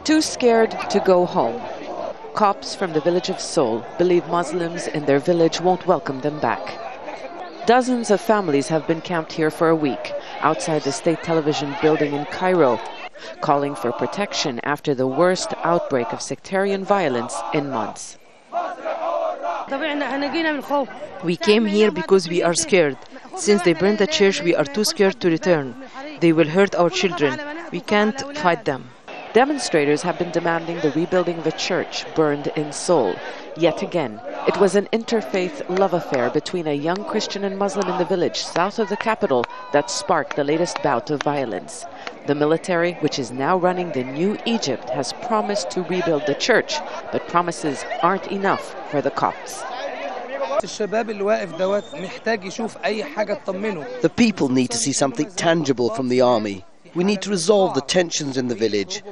Too scared to go home. Copts from the village of Soul believe Muslims in their village won't welcome them back. Dozens of families have been camped here for a week outside the state television building in Cairo, calling for protection after the worst outbreak of sectarian violence in months. We came here because we are scared. Since they burned the church, we are too scared to return. They will hurt our children. We can't fight them. Demonstrators have been demanding the rebuilding of a church burned in Seoul. Yet again, it was an interfaith love affair between a young Christian and Muslim in the village south of the capital that sparked the latest bout of violence. The military, which is now running the new Egypt, has promised to rebuild the church, but promises aren't enough for the Copts. The people need to see something tangible from the army. We need to resolve the tensions in the village.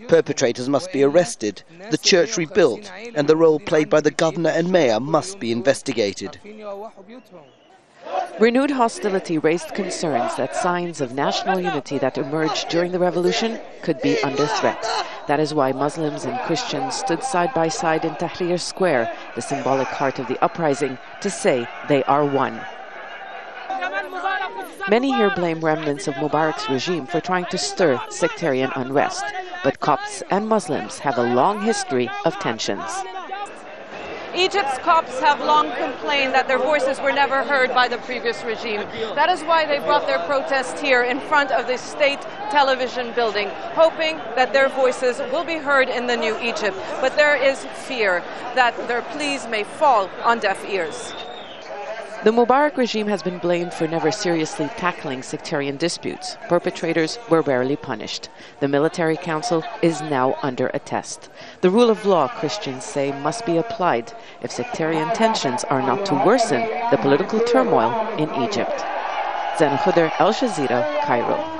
Perpetrators must be arrested, the church rebuilt, and the role played by the governor and mayor must be investigated. Renewed hostility raised concerns that signs of national unity that emerged during the revolution could be under threat. That is why Muslims and Christians stood side by side in Tahrir Square, the symbolic heart of the uprising, to say they are one. Many here blame remnants of Mubarak's regime for trying to stir sectarian unrest, but Copts and Muslims have a long history of tensions. Egypt's Copts have long complained that their voices were never heard by the previous regime. That is why they brought their protest here in front of the state television building, hoping that their voices will be heard in the new Egypt. But there is fear that their pleas may fall on deaf ears. The Mubarak regime has been blamed for never seriously tackling sectarian disputes. Perpetrators were rarely punished. The military council is now under a test. The rule of law, Christians say, must be applied if sectarian tensions are not to worsen the political turmoil in Egypt. Zeina, Khodr, Jazeera, Cairo.